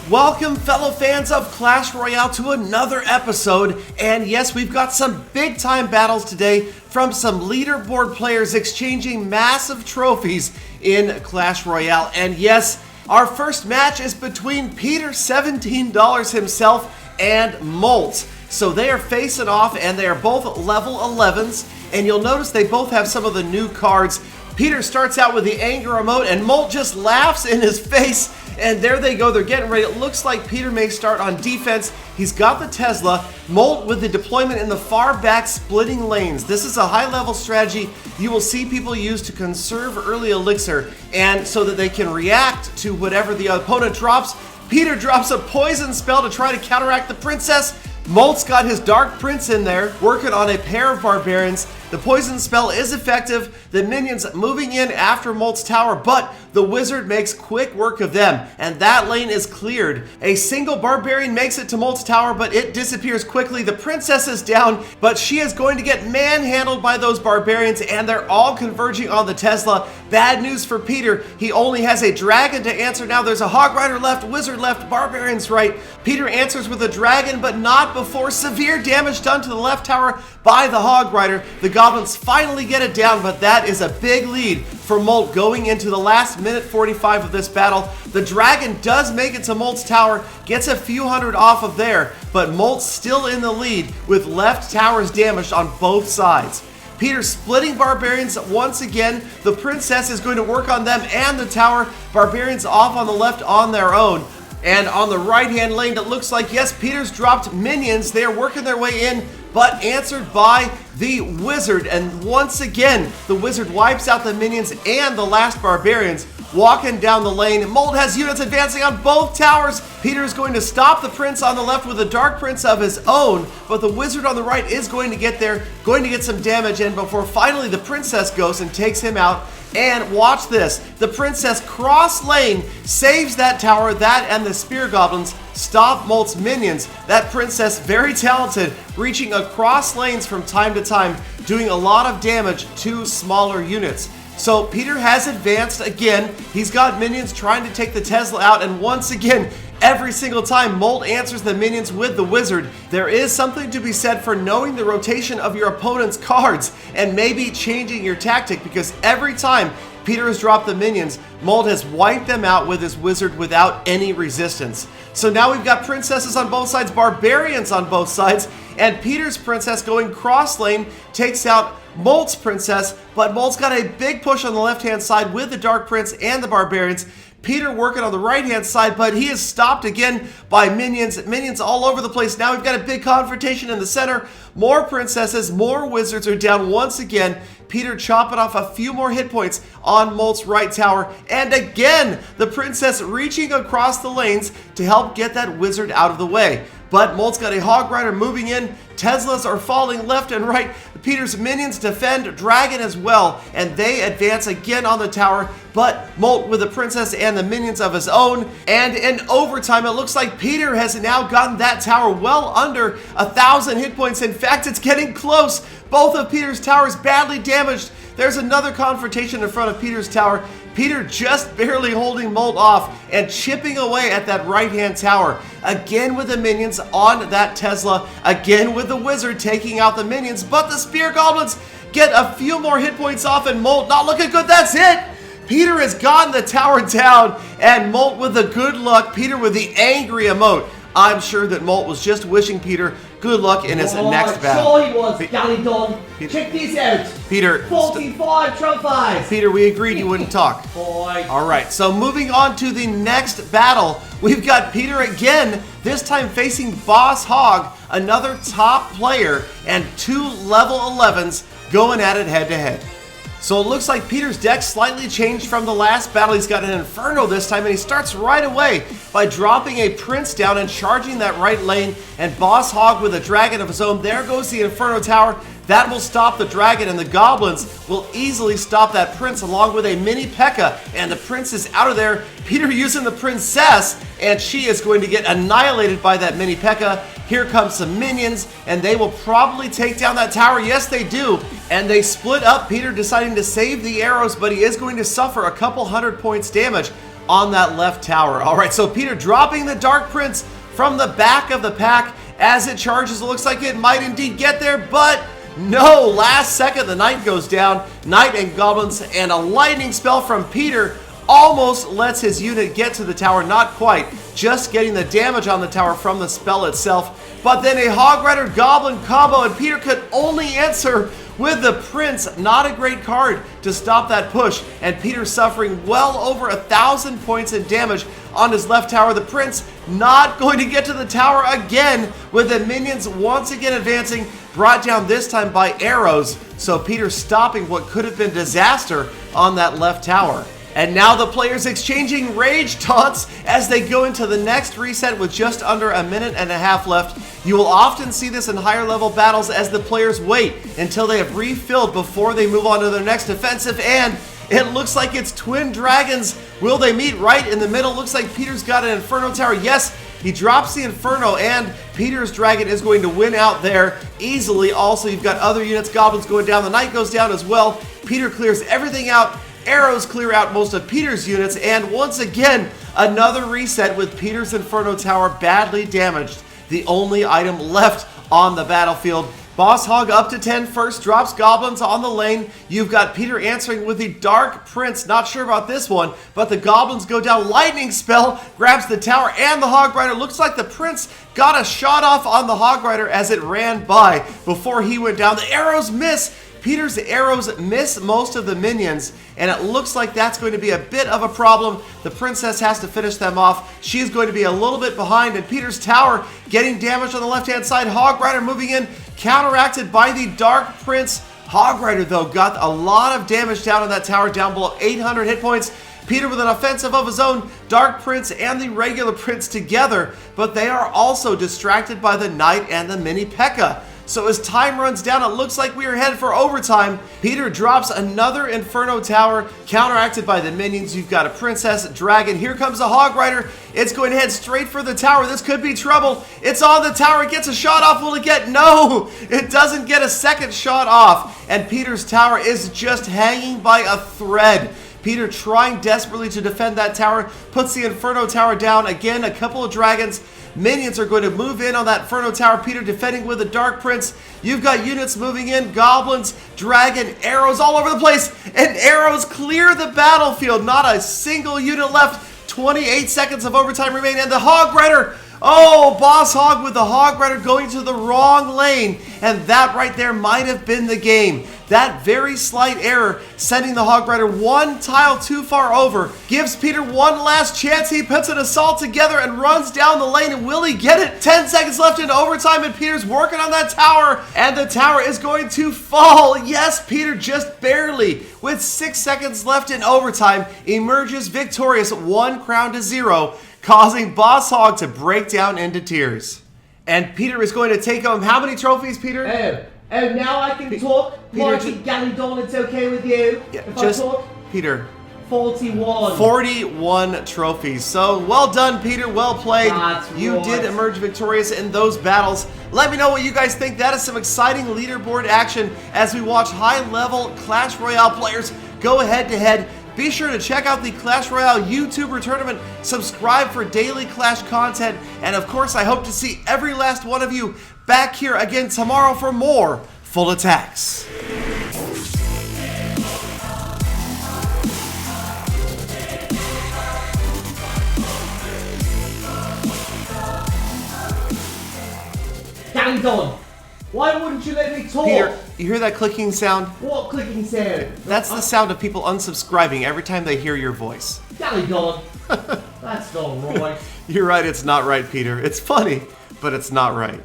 Welcome, fellow fans of Clash Royale, to another episode. And yes, we've got some big time battles today from some leaderboard players exchanging massive trophies in Clash Royale. And yes, our first match is between Peter $17 himself and Molt. So they are facing off and they are both level 11s. And you'll notice they both have some of the new cards. Peter starts out with the anger emote and Molt just laughs in his face. And there they go, they're getting ready. It looks like Peter may start on defense. He's got the Tesla. Molt with the deployment in the far back, splitting lanes. This is a high-level strategy you will see people use to conserve early elixir, and so that they can react to whatever the opponent drops. Peter drops a poison spell to try to counteract the princess. Molt's got his Dark Prince in there, working on a pair of barbarians. The poison spell is effective, the minions moving in after Molt's tower, but the wizard makes quick work of them, and that lane is cleared. A single barbarian makes it to Molt's tower, but it disappears quickly. The princess is down, but she is going to get manhandled by those barbarians, and they're all converging on the Tesla. Bad news for Peter, he only has a dragon to answer now. There's a Hog Rider left, wizard left, barbarians right. Peter answers with a dragon, but not before severe damage done to the left tower by the Hog Rider. The Goblins finally get it down, but that is a big lead for Molt going into the last minute 45 of this battle. The dragon does make it to Molt's tower, gets a few hundred off of there, but Molt's still in the lead with left towers damaged on both sides. Peter splitting barbarians once again. The princess is going to work on them and the tower. Barbarians off on the left on their own. And on the right-hand lane, it looks like, yes, Peter's dropped minions. They are working their way in, but answered by the wizard. And once again, the wizard wipes out the minions and the last barbarians. Walking down the lane, Molt has units advancing on both towers. Peter is going to stop the prince on the left with a Dark Prince of his own, but the wizard on the right is going to get there, going to get some damage in before finally the princess goes and takes him out. And watch this, the princess cross lane saves that tower. That and the spear goblins stop Molt's minions. That princess, very talented, reaching across lanes from time to time, doing a lot of damage to smaller units. So Peter has advanced again. He's got minions trying to take the Tesla out, and once again, every single time Molt answers the minions with the wizard. There is something to be said for knowing the rotation of your opponent's cards and maybe changing your tactic, because every time Peter has dropped the minions, Molt has wiped them out with his wizard without any resistance. So now we've got princesses on both sides, barbarians on both sides, and Peter's princess going cross lane takes out Molt's princess, but Molt's got a big push on the left-hand side with the Dark Prince and the barbarians. Peter working on the right-hand side, but he is stopped again by minions. Minions all over the place. Now we've got a big confrontation in the center. More princesses, more wizards are down once again. Peter chopping off a few more hit points on Molt's right tower. And again, the princess reaching across the lanes to help get that wizard out of the way. But Molt's got a Hog Rider moving in. Teslas are falling left and right. Peter's minions defend dragon as well, and they advance again on the tower. But Molt with the princess and the minions of his own. And in overtime, it looks like Peter has now gotten that tower well under 1,000 hit points. In fact, it's getting close. Both of Peter's towers badly damaged. There's another confrontation in front of Peter's tower. Peter just barely holding Molt off and chipping away at that right-hand tower. Again with the minions on that Tesla. Again with the wizard taking out the minions. But the spear goblins get a few more hit points off, and Molt not looking good. That's it! Peter has gotten the tower down, and Molt with the good luck. Peter with the angry emote. I'm sure that Molt was just wishing Peter good luck in his next battle. Sure he was, Galadon. Check this out. Peter. 45 trophies. Peter, we agreed you wouldn't talk. Boy. All right, so moving on to the next battle, we've got Peter again, this time facing Boss Hogg, another top player, and two level 11s going at it head to head. So it looks like Peter's deck slightly changed from the last battle. He's got an Inferno this time, and he starts right away by dropping a Prince down and charging that right lane. And Boss Hogg with a dragon of his own. There goes the Inferno tower. That will stop the dragon, and the Goblins will easily stop that Prince along with a mini PEKKA, and the Prince is out of there. Peter using the Princess, and she is going to get annihilated by that mini PEKKA. Here comes some minions, and they will probably take down that tower. Yes, they do. And they split up, Peter deciding to save the arrows, but he is going to suffer a couple hundred points damage. on that left tower. All right, so Peter dropping the Dark Prince from the back of the pack as it charges. It looks like it might indeed get there, but no, last second the Knight goes down. Knight and Goblins, and a lightning spell from Peter almost lets his unit get to the tower. Not quite, just getting the damage on the tower from the spell itself. But then a Hogg Rider Goblin combo, and Peter could only answer with the Prince. Not a great card to stop that push, and Peter suffering well over 1,000 points in damage on his left tower. The Prince not going to get to the tower again, with the minions once again advancing, brought down this time by arrows. So Peter stopping what could have been disaster on that left tower. And now the players exchanging rage taunts as they go into the next reset with just under a minute and a half left. You will often see this in higher level battles as the players wait until they have refilled before they move on to their next offensive, and it looks like it's twin dragons. Will they meet right in the middle? Looks like Peter's got an Inferno Tower. Yes, he drops the Inferno, and Peter's dragon is going to win out there easily. Also, you've got other units, Goblins going down. The Knight goes down as well. Peter clears everything out. Arrows clear out most of Peter's units, and once again, another reset with Peter's Inferno Tower badly damaged. The only item left on the battlefield. Boss Hogg up to 10 first, drops Goblins on the lane. You've got Peter answering with the Dark Prince. Not sure about this one, but the Goblins go down. Lightning spell grabs the tower and the Hogg Rider. Looks like the Prince got a shot off on the Hogg Rider as it ran by before he went down. The arrows miss. Peter's arrows miss most of the minions, and it looks like that's going to be a bit of a problem. The princess has to finish them off. She's going to be a little bit behind, and Peter's tower getting damaged on the left-hand side. Hogg Rider moving in, counteracted by the Dark Prince. Hogg Rider, though, got a lot of damage down on that tower, down below 800 hit points. Peter with an offensive of his own, Dark Prince and the regular Prince together, but they are also distracted by the Knight and the mini PEKKA. So as time runs down, it looks like we are headed for overtime. Peter drops another Inferno Tower, counteracted by the minions. You've got a Princess, Dragon. Here comes a Hogg Rider. It's going to head straight for the tower. This could be trouble. It's on the tower. It gets a shot off. Will it get? No! It doesn't get a second shot off. And Peter's tower is just hanging by a thread. Peter trying desperately to defend that tower, puts the Inferno Tower down. Again, a couple of dragons. Minions are going to move in on that Inferno Tower. Peter defending with the Dark Prince. You've got units moving in. Goblins, dragon, arrows all over the place. And arrows clear the battlefield. Not a single unit left. 28 seconds of overtime remain. And the Hogg Rider. Oh, Boss Hogg with the Hogg Rider going to the wrong lane. And that right there might have been the game. That very slight error, sending the Hogg Rider one tile too far over, gives Peter one last chance. He puts an assault together and runs down the lane. And will he get it? 10 seconds left in overtime, and Peter's working on that tower. And the tower is going to fall. Yes, Peter just barely, with 6 seconds left in overtime, emerges victorious, 1 crown to 0, causing Boss Hogg to break down into tears. And Peter is going to take home how many trophies, Peter? Oh, now I can talk. Marty Galadon, it's okay with you? Yeah, if just, I talk? Peter. 41. 41 trophies. So, well done, Peter. Well played. That's you right. did emerge victorious in those battles. Let me know what you guys think. That is some exciting leaderboard action as we watch high-level Clash Royale players go head-to-head. Be sure to check out the Clash Royale YouTuber tournament, subscribe for daily Clash content, and of course I hope to see every last one of you back here again tomorrow for more Full Attacks. Galadon, why wouldn't you let me talk? Peter, you hear that clicking sound? What clicking sound? That's the sound of people unsubscribing every time they hear your voice. Galadon, that's not right. You're right, it's not right, Peter. It's funny, but it's not right.